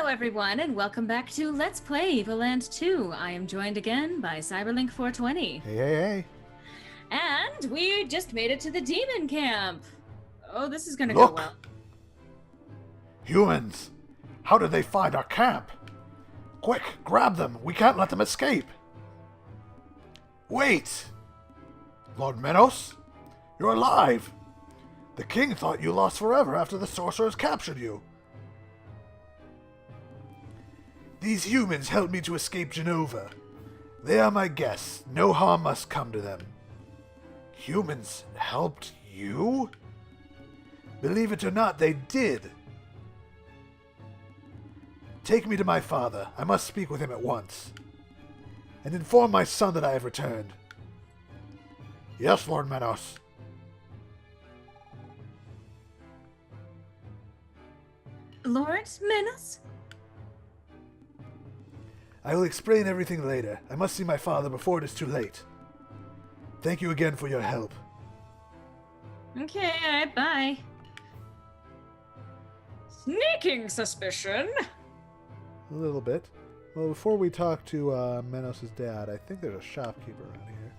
Hello everyone, and welcome back to Let's Play Evoland 2. I am joined again by Cyberlink 420. Hey, hey, hey. And we just made it to the demon camp. Oh, this is gonna go Look! well. Humans! How did they find our camp? Quick, grab them! We can't let them escape! Wait! Lord Menos? You're alive! The king thought you lost forever after the sorcerers captured you. These humans helped me to escape Genova. They are my guests. No harm must come to them. Humans helped you? Believe it or not, they did. Take me to my father. I must speak with him at once. And inform my son that I have returned. Yes, Lord Menos. Lord Menos? I will explain everything later. I must see my father before it is too late. Thank you again for your help. Okay, alright, bye. Sneaking suspicion? A little bit. Well, before we talk to Menos' dad, I think there's a shopkeeper around here.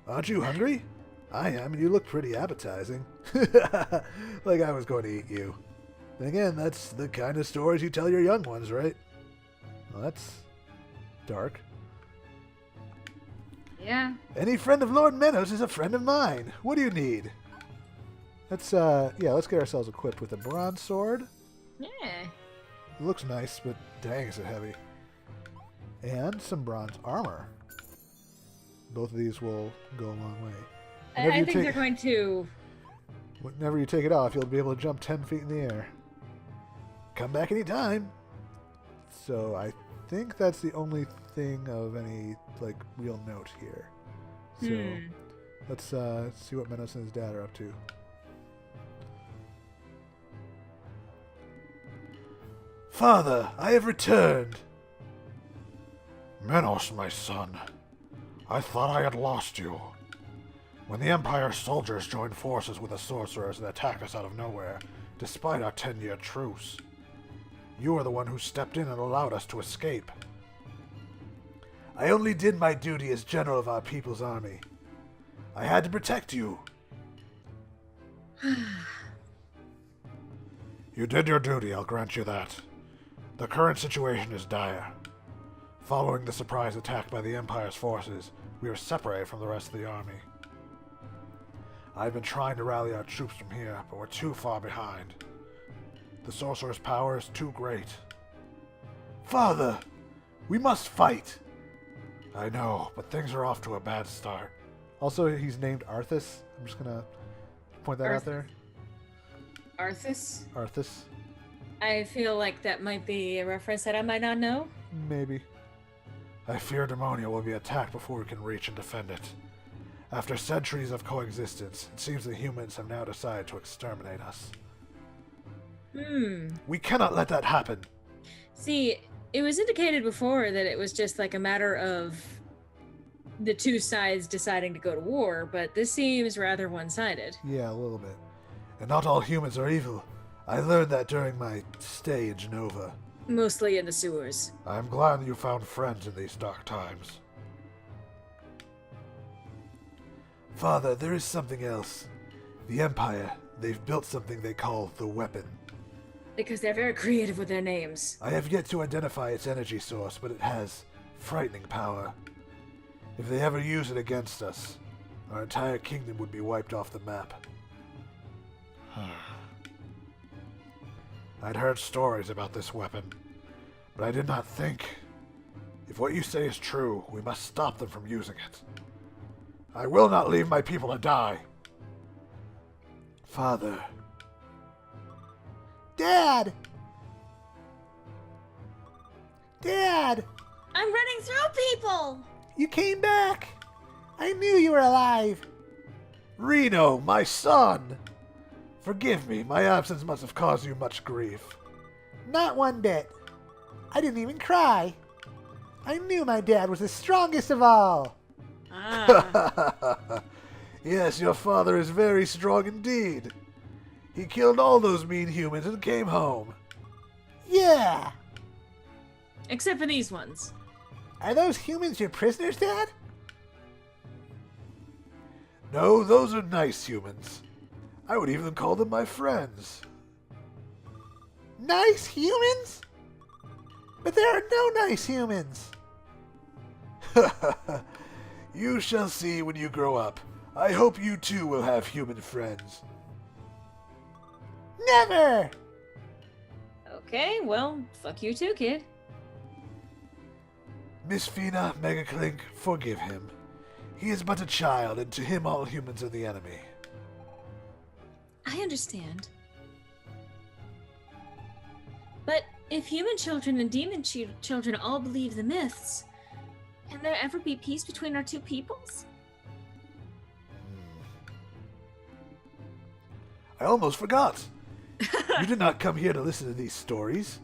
Aren't you hungry? I am, and you look pretty appetizing. Like I was going to eat you. Then again, that's the kind of stories you tell your young ones, right? Well, that's dark. Yeah. Any friend of Lord Menos is a friend of mine. What do you need? Let's get ourselves equipped with a bronze sword. Yeah. It looks nice, but dang, is it heavy. And some bronze armor. Both of these will go a long way. I think they're going to... Whenever you take it off, you'll be able to jump 10 feet in the air. Come back anytime. So I think that's the only thing of any, like, real note here. So let's see what Menos and his dad are up to. Father, I have returned. Menos, my son. I thought I had lost you. When the Empire's soldiers joined forces with the sorcerers and attacked us out of nowhere, despite our 10-year truce, you were the one who stepped in and allowed us to escape. I only did my duty as general of our people's army. I had to protect you. You did your duty, I'll grant you that. The current situation is dire. Following the surprise attack by the Empire's forces, we are separated from the rest of the army. I've been trying to rally our troops from here, but we're too far behind. The sorcerer's power is too great. Father, we must fight! I know, but things are off to a bad start. Also, he's named Arthas. I'm just gonna point that out there. Arthas? Arthas. I feel like that might be a reference that I might not know. Maybe. I fear Demonia will be attacked before we can reach and defend it. After centuries of coexistence, it seems the humans have now decided to exterminate us. We cannot let that happen. See, it was indicated before that it was just like a matter of the two sides deciding to go to war, but this seems rather one-sided. Yeah, a little bit. And not all humans are evil. I learned that during my stay in Genova. Mostly in the sewers. I'm glad you found friends in these dark times. Father, there is something else. The Empire, they've built something they call the weapon. Because they're very creative with their names. I have yet to identify its energy source, but it has frightening power. If they ever use it against us, our entire kingdom would be wiped off the map. I'd heard stories about this weapon, but I did not think. If what you say is true, we must stop them from using it. I will not leave my people to die. Father. Dad! Dad! I'm running through people! You came back! I knew you were alive! Reno, my son! Forgive me, my absence must have caused you much grief. Not one bit. I didn't even cry. I knew my dad was the strongest of all. Yes, your father is very strong indeed. He killed all those mean humans and came home. Yeah. Except for these ones. Are those humans your prisoners, Dad? No, those are nice humans. I would even call them my friends. Nice humans? But there are no nice humans. You shall see when you grow up. I hope you too will have human friends. Never! Okay, well, fuck you too, kid. Miss Fina, Megaclink, forgive him. He is but a child, and to him all humans are the enemy. I understand. But if human children and demon children all believe the myths, can there ever be peace between our two peoples? I almost forgot. You did not come here to listen to these stories.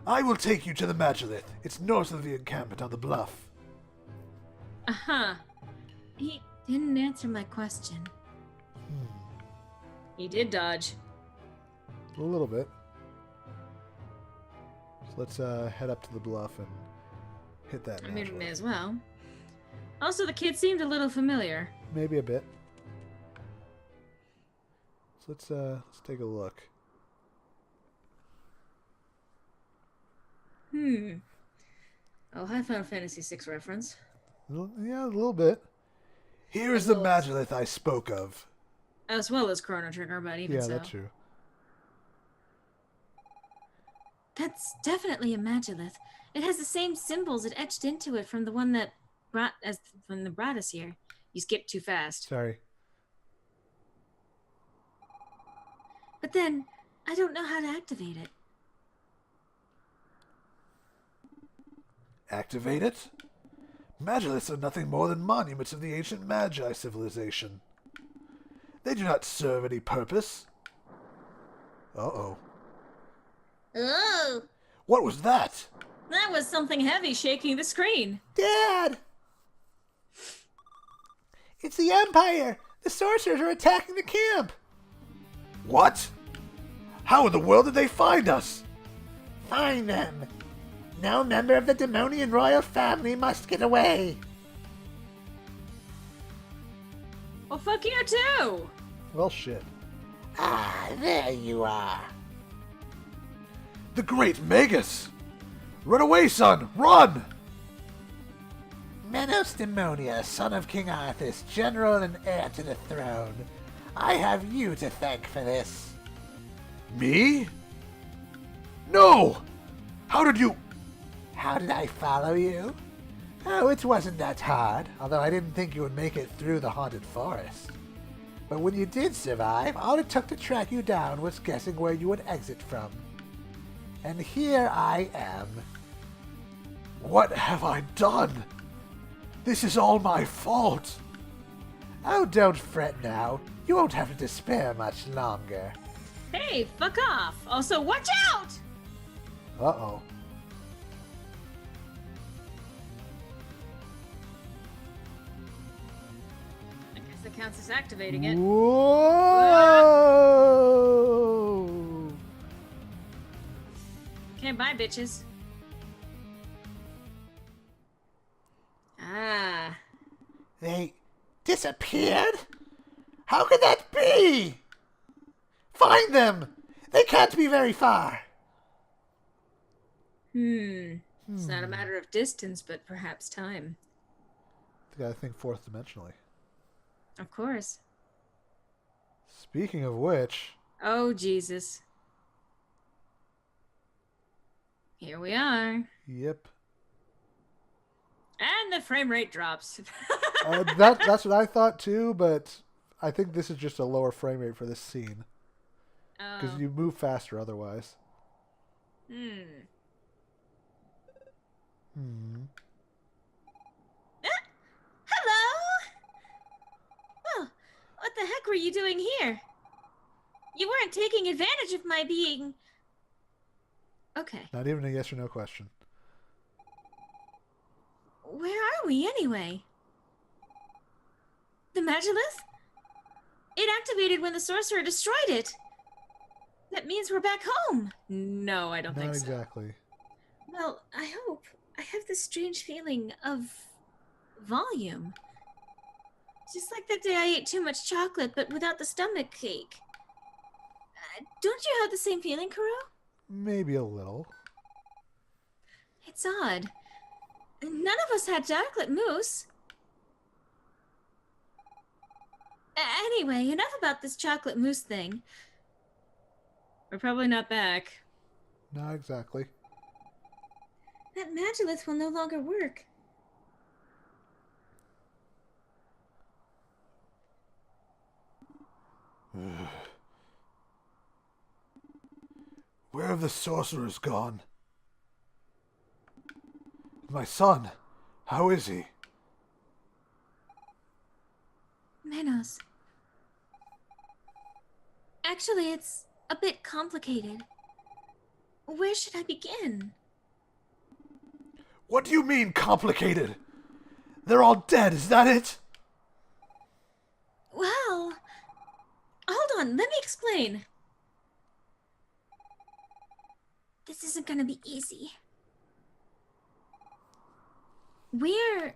I will take you to the Magilith. It's north of the encampment on the bluff. Uh-huh. He didn't answer my question. He did dodge. A little bit. So let's head up to the bluff and hit that. I mean, we may as well. Also, the kid seemed a little familiar. Maybe a bit. So let's take a look. Oh, hi, Final Fantasy VI reference. Yeah, a little bit. Here is the Magilith I spoke of. As well as Chrono Trigger, but even so. Yeah, that's true. That's definitely a Magilith. It has the same symbols it etched into it from the one that brought us here. You skipped too fast. Sorry. But then, I don't know how to activate it. Activate it? Magiliths are nothing more than monuments of the ancient Magi civilization. They do not serve any purpose. Uh-oh. Oh! What was that? That was something heavy shaking the screen. Dad! It's the Empire! The sorcerers are attacking the camp! What? How in the world did they find us? Find them! No member of the Demonian royal family must get away! Well, fuck you too! Well, shit. Ah, there you are. The great Magus! Run away, son! Run! Menos Demonia, son of King Arthas, general and heir to the throne. I have you to thank for this. Me? No! How did you... How did I follow you? Oh, it wasn't that hard, although I didn't think you would make it through the haunted forest. But when you did survive, all it took to track you down was guessing where you would exit from. And here I am. What have I done? This is all my fault. Oh, don't fret now. You won't have to despair much longer. Hey, fuck off! Also, watch out! Uh-oh. I guess that counts as activating it. Whoa! Okay, bye, bitches. Ah. They disappeared? How could that be? Find them! They can't be very far. It's not a matter of distance, but perhaps time. You gotta think fourth dimensionally. Of course. Speaking of which... Oh, Jesus. Here we are. Yep. And the frame rate drops. That's what I thought too, but I think this is just a lower frame rate for this scene. Because you move faster otherwise. Hello? Oh, what the heck were you doing here? You weren't taking advantage of my being... Okay. Not even a yes or no question. Where are we, anyway? The Magilith? It activated when the sorcerer destroyed it. That means we're back home. No, I don't think so. Not exactly. Well, I hope. I have this strange feeling of volume. Just like the day I ate too much chocolate but without the stomach ache. Don't you have the same feeling, Kuro? Maybe a little. It's odd. None of us had chocolate mousse. Anyway, enough about this chocolate mousse thing. We're probably not back. Not exactly. That magilith will no longer work. Where have the sorcerers gone? My son, how is he? Manos. Actually, it's a bit complicated. Where should I begin? What do you mean, complicated? They're all dead, is that it? Well, hold on, let me explain. This isn't gonna be easy. We're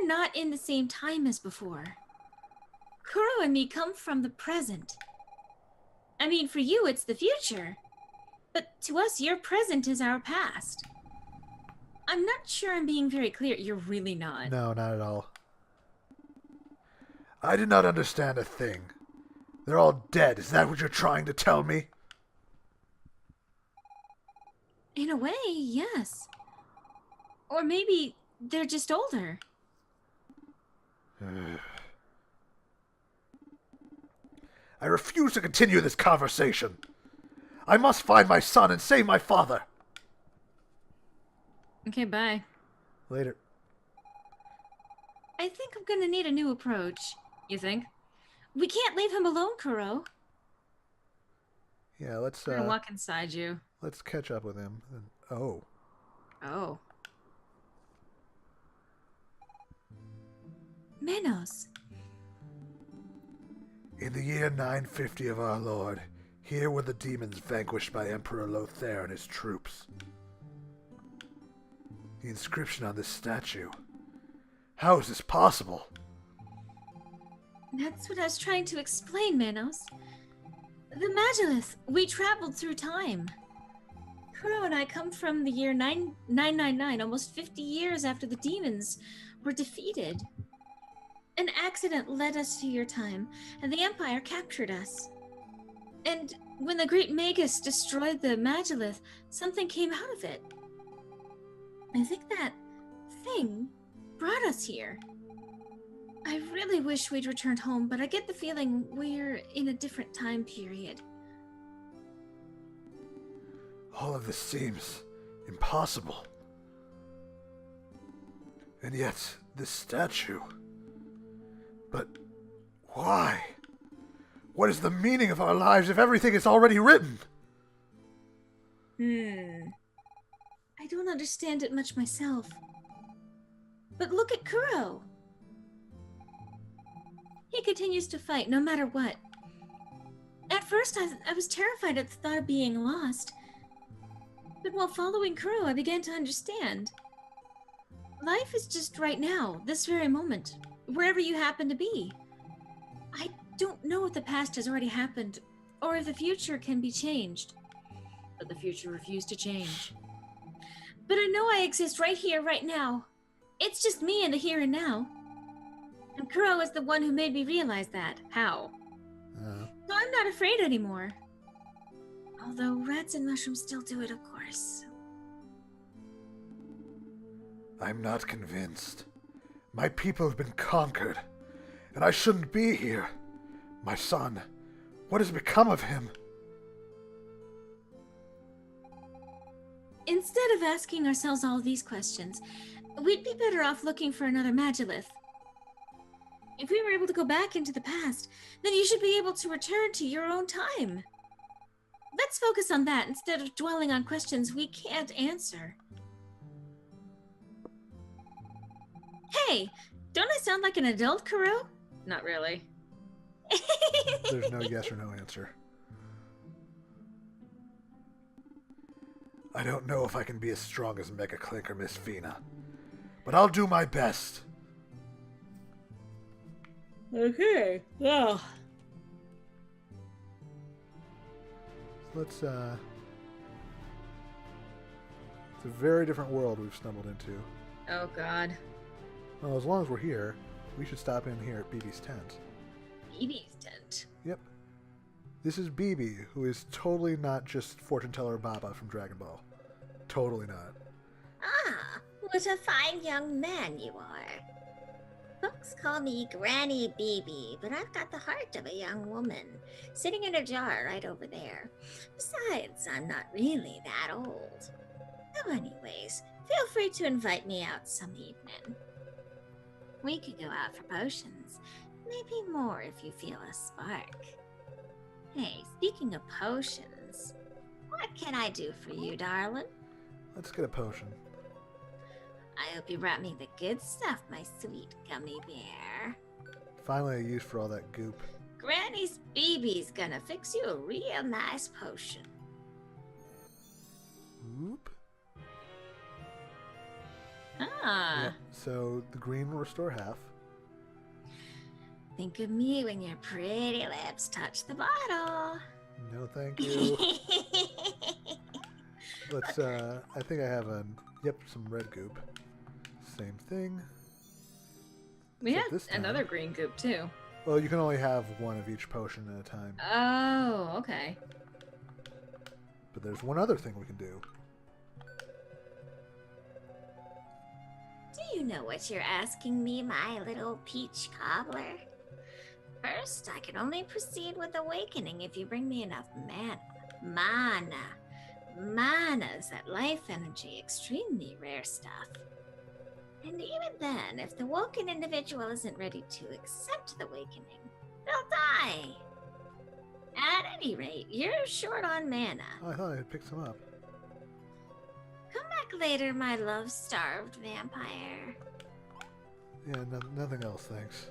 not in the same time as before. Kuro and me come from the present. I mean, for you, it's the future. But to us, your present is our past. I'm not sure I'm being very clear. You're really not. No, not at all. I did not understand a thing. They're all dead, is that what you're trying to tell me? In a way, yes. Or maybe they're just older. I refuse to continue this conversation. I must find my son and save my father. Okay, bye. Later. I think I'm gonna need a new approach. You think? We can't leave him alone, Kuro. Yeah, let's I'm gonna walk inside you. let's catch up with him. Oh. Oh. Manos. In the year 950 of our Lord, here were the demons vanquished by Emperor Lothair and his troops. The inscription on this statue. How is this possible? That's what I was trying to explain, Manos. The Magilith, we traveled through time. Kuro and I come from the year 999, almost 50 years after the demons were defeated. An accident led us to your time, and the Empire captured us. And when the Great Magus destroyed the Magilith, something came out of it. I think that thing brought us here. I really wish we'd returned home, but I get the feeling we're in a different time period. All of this seems impossible. And yet, this statue. But why? What is the meaning of our lives if everything is already written? I don't understand it much myself. But look at Kuro. He continues to fight no matter what. At first, I was terrified at the thought of being lost. But while following Kuro, I began to understand. Life is just right now, this very moment, wherever you happen to be. I don't know if the past has already happened, or if the future can be changed. But the future refused to change. But I know I exist right here, right now. It's just me in the here and now. And Kuro is the one who made me realize that. How? So I'm not afraid anymore. Although rats and mushrooms still do it, of course. I'm not convinced. My people have been conquered, and I shouldn't be here. My son, what has become of him? Instead of asking ourselves all these questions, we'd be better off looking for another Magilith. If we were able to go back into the past, then you should be able to return to your own time. Let's focus on that instead of dwelling on questions we can't answer. Hey, don't I sound like an adult, Kuro? Not really. There's no yes or no answer. I don't know if I can be as strong as Mega Clink or Miss Fina, but I'll do my best. Okay. Well. Let's, It's a very different world we've stumbled into. Oh, God. Well, as long as we're here, we should stop in here at BB's tent. BB's tent? Yep. This is BB, who is totally not just fortune teller Baba from Dragon Ball. Totally not. Ah, what a fine young man you are. Folks call me Granny BB, but I've got the heart of a young woman, sitting in a jar right over there. Besides, I'm not really that old. So anyways, feel free to invite me out some evening. We could go out for potions. Maybe more if you feel a spark. Hey, speaking of potions, what can I do for you, darling? Let's get a potion. I hope you brought me the good stuff, my sweet gummy bear. Finally a use for all that goop. Granny's BB's gonna fix you a real nice potion. Whoop. Ah. Yep. So the green will restore half. Think of me when your pretty lips touch the bottle. No, thank you. Let's, I think I have some red goop. Same thing. We Except had this time- another green goop, too. Well, you can only have one of each potion at a time. Oh, okay. But there's one other thing we can do. Do you know what you're asking me, my little peach cobbler? First, I can only proceed with awakening if you bring me enough mana. Mana's that life energy, extremely rare stuff. And even then, if the woken individual isn't ready to accept the awakening, they'll die. At any rate, you're short on mana. Oh, I thought I had picked some up. Come back later, my love-starved vampire. Yeah, nothing else, thanks.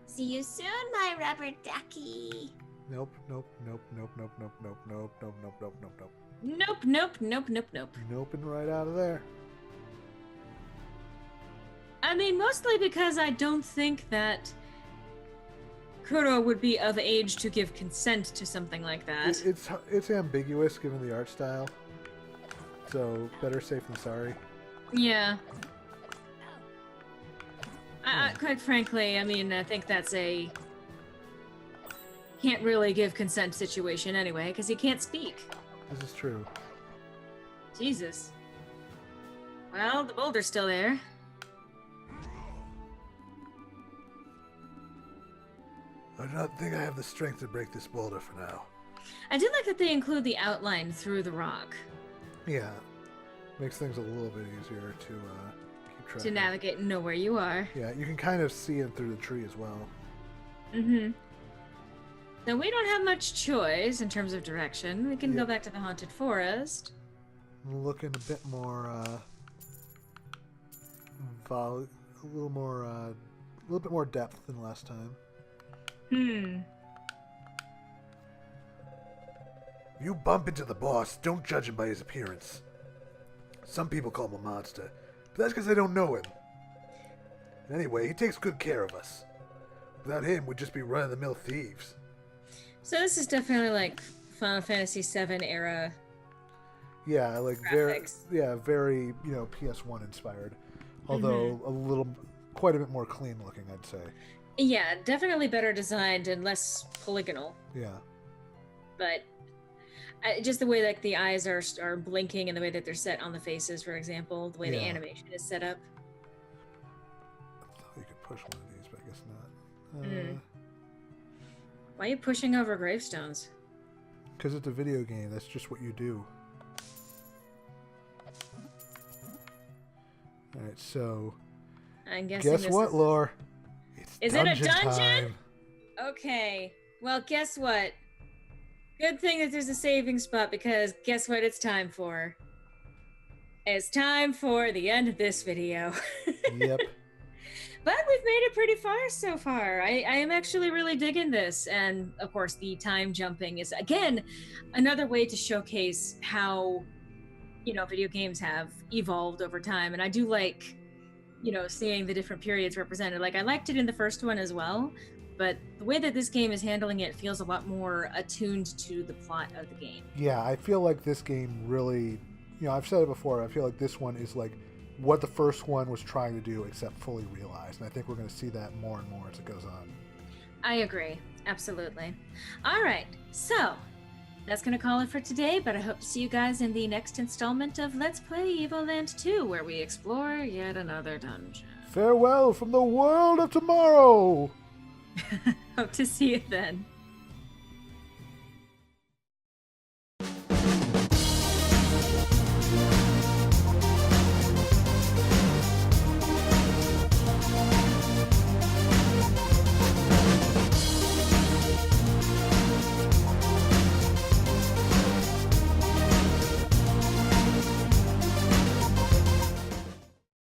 See you soon, my rubber ducky. Nope, nope, nope, nope, nope, nope, nope, nope, nope, nope, nope, nope, nope. Nope, nope, nope, nope, nope. Nope, and right out of there. I mean, mostly because I don't think that Kuro would be of age to give consent to something like that. It's ambiguous given the art style. So, better safe than sorry. Yeah. Quite frankly, I mean, I think that's a can't really give consent situation anyway, because he can't speak. This is true. Jesus. Well, the boulder's still there. I do not think I have the strength to break this boulder for now. I do like that they include the outline through the rock. Yeah. Makes things a little bit easier to keep track To of. navigate and know where you are. Yeah, you can kind of see it through the tree as well. Mm-hmm. So we don't have much choice in terms of direction. We can go Yep. back to the haunted forest. I'm looking a bit more, a little bit more depth than last time. You bump into the boss, don't judge him by his appearance. Some people call him a monster, but that's because they don't know him. Anyway, he takes good care of us. Without him, we'd just be run-of-the-mill thieves. So this is definitely like Final Fantasy VII era. Yeah, like Graphics. very, PS1 inspired. Although quite a bit more clean looking, I'd say. Yeah, definitely better designed and less polygonal. Yeah. But just the way like the eyes are blinking and the way that they're set on the faces, for example, the way the Yeah. animation is set up. I thought you could push one of these, but I guess not. Why are you pushing over gravestones? Because it's a video game, that's just what you do. Alright, so... I'm guessing Guess this what, is... Lore? Is it a dungeon? Time. Okay. Well, guess what? Good thing that there's a saving spot, because guess what it's time for? It's time for the end of this video. Yep. But we've made it pretty far so far. I am actually really digging this. And of course, the time jumping is, again, another way to showcase how, video games have evolved over time. And I do like, seeing the different periods represented. Like, I liked it in the first one as well. But the way that this game is handling it feels a lot more attuned to the plot of the game. Yeah, I feel like this game really, I've said it before, I feel like this one is like what the first one was trying to do, except fully realized. And I think we're going to see that more and more as it goes on. I agree. Absolutely. All right. So that's going to call it for today, but I hope to see you guys in the next installment of Let's Play Evoland 2, where we explore yet another dungeon. Farewell from the world of tomorrow! Hope to see you then.